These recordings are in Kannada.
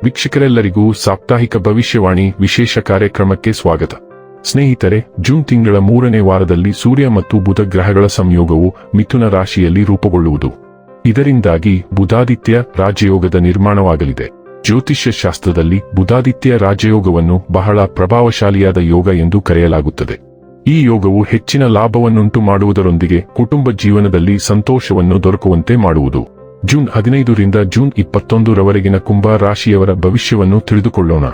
ವೀಕ್ಷಕರೆಲ್ಲರಿಗೂ ಸಾಪ್ತಾಹಿಕ ಭವಿಷ್ಯವಾಣಿ ವಿಶೇಷ ಕಾರ್ಯಕ್ರಮಕ್ಕೆ ಸ್ವಾಗತ. ಸ್ನೇಹಿತರೆ, ಜೂನ್ ತಿಂಗಳ 3ನೇ ವಾರದಲ್ಲಿ ಸೂರ್ಯ ಮತ್ತು ಬುಧ ಗ್ರಹಗಳ ಸಂಯೋಗವು ಮಿಥುನ ರಾಶಿಯಲ್ಲಿ ರೂಪುಗೊಳ್ಳುವುದು. ಇದರಿಂದಾಗಿ ಬುಧಾದಿತ್ಯ ರಾಜಯೋಗದ ನಿರ್ಮಾಣವಾಗಲಿದೆ. ಜ್ಯೋತಿಷ್ಯ ಶಾಸ್ತ್ರದಲ್ಲಿ ಬುಧಾದಿತ್ಯ ರಾಜಯೋಗವನ್ನು ಬಹಳ ಪ್ರಭಾವಶಾಲಿಯಾದ ಯೋಗ ಎಂದು ಕರೆಯಲಾಗುತ್ತದೆ. ಈ ಯೋಗವು ಹೆಚ್ಚಿನ ಲಾಭವನ್ನುಂಟು ಮಾಡುವುದರೊಂದಿಗೆ ಕುಟುಂಬ ಜೀವನದಲ್ಲಿ ಸಂತೋಷವನ್ನು ದೊರಕುವಂತೆ ಮಾಡುವುದು. ಜೂನ್ 15 ರಿಂದ ಜೂನ್ 21 ರವರೆಗಿನ ಕುಂಭ ರಾಶಿಯವರ ಭವಿಷ್ಯವನ್ನು ತಿಳಿದುಕೊಳ್ಳೋಣ.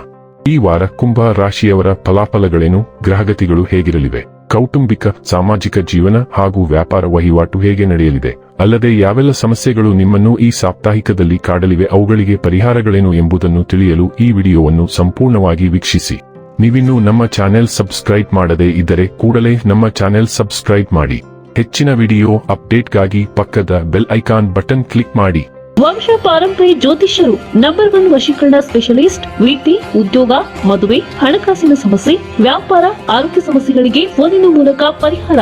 ಈ ವಾರ ಕುಂಭ ರಾಶಿಯವರ ಫಲಾಫಲಗಳೇನು, ಗ್ರಹಗತಿಗಳು ಹೇಗಿರಲಿವೆ, ಕೌಟುಂಬಿಕ ಸಾಮಾಜಿಕ ಜೀವನ ಹಾಗೂ ವ್ಯಾಪಾರ ವಹಿವಾಟು ಹೇಗೆ ನಡೆಯಲಿದೆ, ಅಲ್ಲದೆ ಯಾವೆಲ್ಲ ಸಮಸ್ಯೆಗಳು ನಿಮ್ಮನ್ನು ಈ ಸಾಪ್ತಾಹಿಕದಲ್ಲಿ ಕಾಡಲಿವೆ, ಅವುಗಳಿಗೆ ಪರಿಹಾರಗಳೇನು ಎಂಬುದನ್ನು ತಿಳಿಯಲು ಈ ವಿಡಿಯೋವನ್ನು ಸಂಪೂರ್ಣವಾಗಿ ವೀಕ್ಷಿಸಿ. ನೀವಿನ್ನೂ ನಮ್ಮ ಚಾನೆಲ್ ಸಬ್ಸ್ಕ್ರೈಬ್ ಮಾಡದೇ ಇದ್ದರೆ ಕೂಡಲೇ ನಮ್ಮ ಚಾನೆಲ್ ಸಬ್ಸ್ಕ್ರೈಬ್ ಮಾಡಿ. ಹೆಚ್ಚಿನ ವಿಡಿಯೋ ಅಪ್ಡೇಟ್ಗಾಗಿ ಪಕ್ಕದ ಬೆಲ್ ಐಕಾನ್ ಬಟನ್ ಕ್ಲಿಕ್ ಮಾಡಿ. ವಂಶ ಪಾರಂಪರ್ಯ ಜ್ಯೋತಿಷ್ಯರು ನಂಬರ್ 1 ವಶೀಕರಣ ಸ್ಪೆಷಲಿಸ್ಟ್. ವೃತ್ತಿ, ಉದ್ಯೋಗ, ಮದುವೆ, ಹಣಕಾಸಿನ ಸಮಸ್ಯೆ, ವ್ಯಾಪಾರ, ಆರೋಗ್ಯ ಸಮಸ್ಯೆಗಳಿಗೆ ಫೋನಿನ ಮೂಲಕ ಪರಿಹಾರ.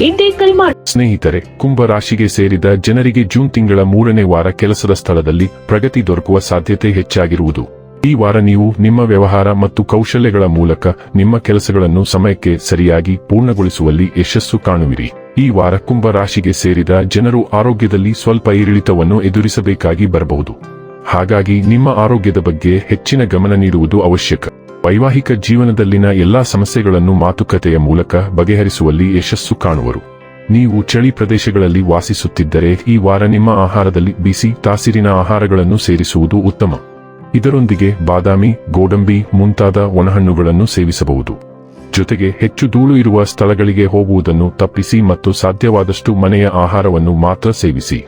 ಇಂದೇ ಕರೆ ಮಾಡಿ. ಸ್ನೇಹಿತರೆ, ಕುಂಭ ರಾಶಿಗೆ ಸೇರಿದ ಜನರಿಗೆ ಜೂನ್ ತಿಂಗಳ 3ನೇ ವಾರ ಕೆಲಸದ ಸ್ಥಳದಲ್ಲಿ ಪ್ರಗತಿ ದೊರಕುವ ಸಾಧ್ಯತೆ ಹೆಚ್ಚಾಗಿರುವುದು. ಈ ವಾರ ನೀವು ನಿಮ್ಮ ವ್ಯವಹಾರ ಮತ್ತು ಕೌಶಲ್ಯಗಳ ಮೂಲಕ ನಿಮ್ಮ ಕೆಲಸಗಳನ್ನು ಸಮಯಕ್ಕೆ ಸರಿಯಾಗಿ ಪೂರ್ಣಗೊಳಿಸುವಲ್ಲಿ ಯಶಸ್ಸು ಕಾಣುವಿರಿ. ಈ ವಾರ ಕುಂಭ ರಾಶಿಗೆ ಸೇರಿದ ಜನರು ಆರೋಗ್ಯದಲ್ಲಿ ಸ್ವಲ್ಪ ಏರಿಳಿತವನ್ನು ಎದುರಿಸಬೇಕಾಗಿ ಬರಬಹುದು. ಹಾಗಾಗಿ ನಿಮ್ಮ ಆರೋಗ್ಯದ ಬಗ್ಗೆ ಹೆಚ್ಚಿನ ಗಮನ ನೀಡುವುದು ಅವಶ್ಯಕ. ವೈವಾಹಿಕ ಜೀವನದಲ್ಲಿನ ಎಲ್ಲಾ ಸಮಸ್ಯೆಗಳನ್ನು ಮಾತುಕತೆಯ ಮೂಲಕ ಬಗೆಹರಿಸುವಲ್ಲಿ ಯಶಸ್ಸು ಕಾಣುವರು. ನೀವು ಚಳಿ ಪ್ರದೇಶಗಳಲ್ಲಿ ವಾಸಿಸುತ್ತಿದ್ದರೆ ಈ ವಾರ ನಿಮ್ಮ ಆಹಾರದಲ್ಲಿ ಬಿಸಿ ತಾಸಿರಿನ ಆಹಾರಗಳನ್ನು ಸೇರಿಸುವುದು ಉತ್ತಮ. ಇದರೊಂದಿಗೆ ಬಾದಾಮಿ, ಗೋಡಂಬಿ ಮುಂತಾದ ಒಣಹಣ್ಣುಗಳನ್ನು ಸೇವಿಸಬಹುದು. ಜೊತೆಗೆ ಹೆಚ್ಚು ಧೂಳು ಇರುವ ಸ್ಥಳಗಳಿಗೆ ಹೋಗುವುದನ್ನು ತಪ್ಪಿಸಿ ಮತ್ತು ಸಾಧ್ಯವಾದಷ್ಟು ಮನೆಯ ಆಹಾರವನ್ನು ಮಾತ್ರ ಸೇವಿಸಿ.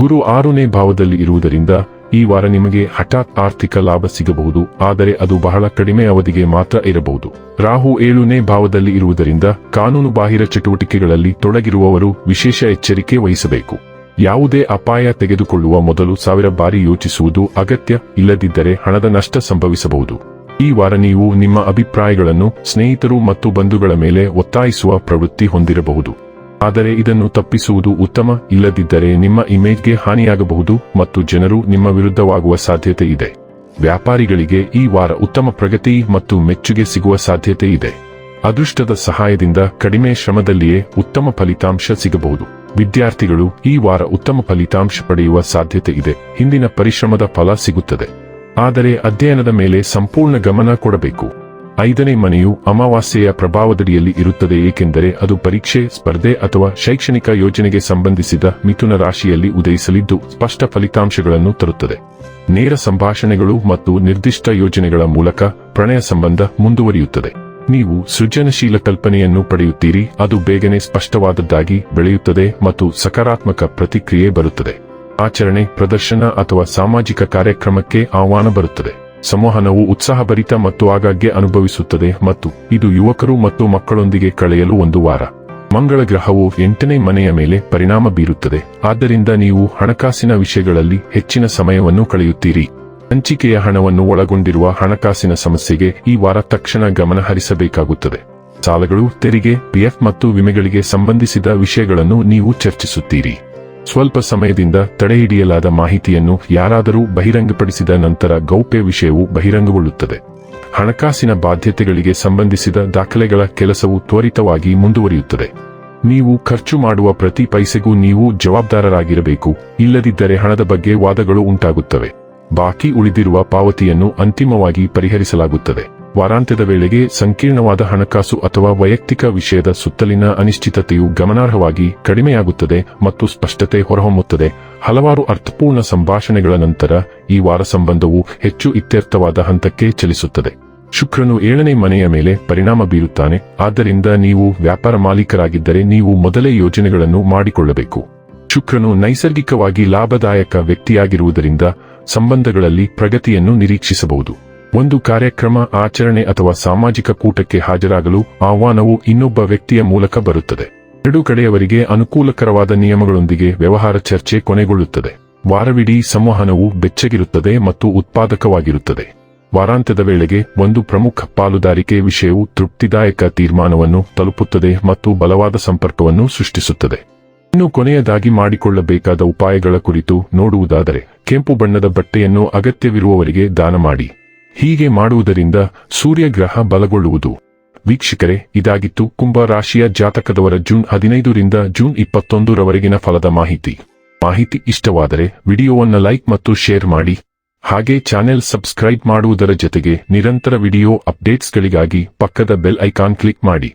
ಗುರು 6ನೇ ಭಾವದಲ್ಲಿ ಇರುವುದರಿಂದ ಈ ವಾರ ನಿಮಗೆ ಹಠಾತ್ ಆರ್ಥಿಕ ಲಾಭ ಸಿಗಬಹುದು, ಆದರೆ ಅದು ಬಹಳ ಕಡಿಮೆ ಅವಧಿಗೆ ಮಾತ್ರ ಇರಬಹುದು. ರಾಹು 7ನೇ ಭಾವದಲ್ಲಿ ಇರುವುದರಿಂದ ಕಾನೂನು ಬಾಹಿರ ಚಟುವಟಿಕೆಗಳಲ್ಲಿ ತೊಡಗಿರುವವರು ವಿಶೇಷ ಎಚ್ಚರಿಕೆ ವಹಿಸಬೇಕು. ಯಾವುದೇ ಅಪಾಯ ತೆಗೆದುಕೊಳ್ಳುವ ಮೊದಲು 1000 ಬಾರಿ ಯೋಚಿಸುವುದು ಅಗತ್ಯ, ಇಲ್ಲದಿದ್ದರೆ ಹಣದ ನಷ್ಟ ಸಂಭವಿಸಬಹುದು. ಈ ವಾರ ನೀವು ನಿಮ್ಮ ಅಭಿಪ್ರಾಯಗಳನ್ನು ಸ್ನೇಹಿತರು ಮತ್ತು ಬಂಧುಗಳ ಮೇಲೆ ಒತ್ತಾಯಿಸುವ ಪ್ರವೃತ್ತಿ ಹೊಂದಿರಬಹುದು. ಆದರೆ ಇದನ್ನು ತಪ್ಪಿಸುವುದು ಉತ್ತಮ, ಇಲ್ಲದಿದ್ದರೆ ನಿಮ್ಮ ಇಮೇಜ್ಗೆ ಹಾನಿಯಾಗಬಹುದು ಮತ್ತು ಜನರು ನಿಮ್ಮ ವಿರುದ್ಧವಾಗುವ ಸಾಧ್ಯತೆ ಇದೆ. ವ್ಯಾಪಾರಿಗಳಿಗೆ ಈ ವಾರ ಉತ್ತಮ ಪ್ರಗತಿ ಮತ್ತು ಮೆಚ್ಚುಗೆ ಸಿಗುವ ಸಾಧ್ಯತೆ ಇದೆ. ಅದೃಷ್ಟದ ಸಹಾಯದಿಂದ ಕಡಿಮೆ ಶ್ರಮದಲ್ಲಿಯೇ ಉತ್ತಮ ಫಲಿತಾಂಶ ಸಿಗಬಹುದು. ವಿದ್ಯಾರ್ಥಿಗಳು ಈ ವಾರ ಉತ್ತಮ ಫಲಿತಾಂಶ ಪಡೆಯುವ ಸಾಧ್ಯತೆ ಇದೆ. ಹಿಂದಿನ ಪರಿಶ್ರಮದ ಫಲ ಸಿಗುತ್ತದೆ, ಆದರೆ ಅಧ್ಯಯನದ ಮೇಲೆ ಸಂಪೂರ್ಣ ಗಮನ ಕೊಡಬೇಕು. 5ನೇ ಮನೆಯು ಅಮಾವಾಸ್ಯೆಯ ಪ್ರಭಾವದಡಿಯಲ್ಲಿ ಇರುತ್ತದೆ, ಏಕೆಂದರೆ ಅದು ಪರೀಕ್ಷೆ, ಸ್ಪರ್ಧೆ ಅಥವಾ ಶೈಕ್ಷಣಿಕ ಯೋಜನೆಗೆ ಸಂಬಂಧಿಸಿದ ಮಿಥುನ ರಾಶಿಯಲ್ಲಿ ಉದಯಿಸಲಿದ್ದು ಸ್ಪಷ್ಟ ಫಲಿತಾಂಶಗಳನ್ನು ತರುತ್ತದೆ. ನೇರ ಸಂಭಾಷಣೆಗಳು ಮತ್ತು ನಿರ್ದಿಷ್ಟ ಯೋಜನೆಗಳ ಮೂಲಕ ಪ್ರಣಯ ಸಂಬಂಧ ಮುಂದುವರಿಯುತ್ತದೆ. ನೀವು ಸೃಜನಶೀಲ ಕಲ್ಪನೆಯನ್ನು ಪಡೆಯುತ್ತೀರಿ, ಅದು ಬೇಗನೆ ಸ್ಪಷ್ಟವಾದದ್ದಾಗಿ ಬೆಳೆಯುತ್ತದೆ ಮತ್ತು ಸಕಾರಾತ್ಮಕ ಪ್ರತಿಕ್ರಿಯೆ ಬರುತ್ತದೆ. ಆಚರಣೆ, ಪ್ರದರ್ಶನ ಅಥವಾ ಸಾಮಾಜಿಕ ಕಾರ್ಯಕ್ರಮಕ್ಕೆ ಆಹ್ವಾನ ಬರುತ್ತದೆ. ಸಂವಹನವು ಉತ್ಸಾಹಭರಿತ ಮತ್ತು ಆಗಾಗ್ಗೆ ಅನುಭವಿಸುತ್ತದೆ ಮತ್ತು ಇದು ಯುವಕರು ಮತ್ತು ಮಕ್ಕಳೊಂದಿಗೆ ಕಳೆಯಲು ಒಂದು ವಾರ. ಮಂಗಳ ಗ್ರಹವು 8ನೇ ಮನೆಯ ಮೇಲೆ ಪರಿಣಾಮ ಬೀರುತ್ತದೆ, ಆದ್ದರಿಂದ ನೀವು ಹಣಕಾಸಿನ ವಿಷಯಗಳಲ್ಲಿ ಹೆಚ್ಚಿನ ಸಮಯವನ್ನು ಕಳೆಯುತ್ತೀರಿ. ಹಂಚಿಕೆಯ ಹಣವನ್ನು ಒಳಗೊಂಡಿರುವ ಹಣಕಾಸಿನ ಸಮಸ್ಯೆಗೆ ಈ ವಾರ ತಕ್ಷಣ ಗಮನ ಹರಿಸಬೇಕಾಗುತ್ತದೆ. ಸಾಲಗಳು, ತೆರಿಗೆ, ಪಿಎಫ್ ಮತ್ತು ವಿಮೆಗಳಿಗೆ ಸಂಬಂಧಿಸಿದ ವಿಷಯಗಳನ್ನು ನೀವು ಚರ್ಚಿಸುತ್ತೀರಿ. ಸ್ವಲ್ಪ ಸಮಯದಿಂದ ತಡೆಹಿಡಿಯಲಾದ ಮಾಹಿತಿಯನ್ನು ಯಾರಾದರೂ ಬಹಿರಂಗಪಡಿಸಿದ ನಂತರ ಗೌಪ್ಯ ವಿಷಯವು ಬಹಿರಂಗಗೊಳ್ಳುತ್ತದೆ. ಹಣಕಾಸಿನ ಬಾಧ್ಯತೆಗಳಿಗೆ ಸಂಬಂಧಿಸಿದ ದಾಖಲೆಗಳ ಕೆಲಸವು ತ್ವರಿತವಾಗಿ ಮುಂದುವರಿಯುತ್ತದೆ. ನೀವು ಖರ್ಚು ಮಾಡುವ ಪ್ರತಿ ಪೈಸೆಗೂ ನೀವು ಜವಾಬ್ದಾರರಾಗಿರಬೇಕು, ಇಲ್ಲದಿದ್ದರೆ ಹಣದ ಬಗ್ಗೆ ವಾದಗಳು ಉಂಟಾಗುತ್ತವೆ. ಬಾಕಿ ಉಳಿದಿರುವ ಪಾವತಿಯನ್ನು ಅಂತಿಮವಾಗಿ ಪರಿಹರಿಸಲಾಗುತ್ತದೆ. ವಾರಾಂತ್ಯದ ವೇಳೆಗೆ ಸಂಕೀರ್ಣವಾದ ಹಣಕಾಸು ಅಥವಾ ವೈಯಕ್ತಿಕ ವಿಷಯದ ಸುತ್ತಲಿನ ಅನಿಶ್ಚಿತತೆಯು ಗಮನಾರ್ಹವಾಗಿ ಕಡಿಮೆಯಾಗುತ್ತದೆ ಮತ್ತು ಸ್ಪಷ್ಟತೆ ಹೊರಹೊಮ್ಮುತ್ತದೆ. ಹಲವಾರು ಅರ್ಥಪೂರ್ಣ ಸಂಭಾಷಣೆಗಳ ನಂತರ ಈ ವಾರ ಸಂಬಂಧವು ಹೆಚ್ಚು ಇತ್ಯರ್ಥವಾದ ಹಂತಕ್ಕೆ ಚಲಿಸುತ್ತದೆ. ಶುಕ್ರನು 7ನೇ ಮನೆಯ ಮೇಲೆ ಪರಿಣಾಮ ಬೀರುತ್ತಾನೆ, ಆದ್ದರಿಂದ ನೀವು ವ್ಯಾಪಾರ ಮಾಲೀಕರಾಗಿದ್ದರೆ ನೀವು ಮೊದಲೇ ಯೋಜನೆಗಳನ್ನು ಮಾಡಿಕೊಳ್ಳಬೇಕು. ಶುಕ್ರನು ನೈಸರ್ಗಿಕವಾಗಿ ಲಾಭದಾಯಕ ವ್ಯಕ್ತಿಯಾಗಿರುವುದರಿಂದ ಸಂಬಂಧಗಳಲ್ಲಿ ಪ್ರಗತಿಯನ್ನು ನಿರೀಕ್ಷಿಸಬಹುದು. ಒಂದು ಕಾರ್ಯಕ್ರಮ, ಆಚರಣೆ ಅಥವಾ ಸಾಮಾಜಿಕ ಕೂಟಕ್ಕೆ ಹಾಜರಾಗಲು ಆಹ್ವಾನವು ಇನ್ನೊಬ್ಬ ವ್ಯಕ್ತಿಯ ಮೂಲಕ ಬರುತ್ತದೆ. ಎರಡೂ ಕಡೆಯವರಿಗೆ ಅನುಕೂಲಕರವಾದ ನಿಯಮಗಳೊಂದಿಗೆ ವ್ಯವಹಾರ ಚರ್ಚೆ ಕೊನೆಗೊಳ್ಳುತ್ತದೆ. ವಾರವಿಡೀ ಸಂವಹನವು ಬೆಚ್ಚಗಿರುತ್ತದೆ ಮತ್ತು ಉತ್ಪಾದಕವಾಗಿರುತ್ತದೆ. ವಾರಾಂತ್ಯದ ವೇಳೆಗೆ ಒಂದು ಪ್ರಮುಖ ಪಾಲುದಾರಿಕೆ ವಿಷಯವು ತೃಪ್ತಿದಾಯಕ ತೀರ್ಮಾನವನ್ನು ತಲುಪುತ್ತದೆ ಮತ್ತು ಬಲವಾದ ಸಂಪರ್ಕವನ್ನು ಸೃಷ್ಟಿಸುತ್ತದೆ. ಇನ್ನು ಕೊನೆಯದಾಗಿ ಮಾಡಿಕೊಳ್ಳಬೇಕಾದ ಉಪಾಯಗಳ ಕುರಿತು ನೋಡುವುದಾದರೆ ಕೆಂಪು ಬಣ್ಣದ ಬಟ್ಟೆಯನ್ನು ಅಗತ್ಯವಿರುವವರಿಗೆ ದಾನ ಮಾಡಿ. ಹೀಗೆ ಮಾಡುವುದರಿಂದ ಸೂರ್ಯಗ್ರಹ ಬಲಗೊಳ್ಳುವುದು. ವೀಕ್ಷಕರೇ, ಇದಾಗಿತ್ತು ಕುಂಭ ರಾಶಿಯ ಜಾತಕದವರ ಜೂನ್ 15 ರಿಂದ ಜೂನ್ 21 ರವರೆಗಿನ ಫಲದ ಮಾಹಿತಿ ಇಷ್ಟವಾದರೆ ವಿಡಿಯೋವನ್ನು ಲೈಕ್ ಮತ್ತು ಶೇರ್ ಮಾಡಿ. ಹಾಗೆ ಚಾನೆಲ್ ಸಬ್ಸ್ಕ್ರೈಬ್ ಮಾಡುವುದರ ಜೊತೆಗೆ ನಿರಂತರ ವಿಡಿಯೋ ಅಪ್ಡೇಟ್ಸ್ಗಳಿಗಾಗಿ ಪಕ್ಕದ ಬೆಲ್ ಐಕಾನ್ ಕ್ಲಿಕ್ ಮಾಡಿ.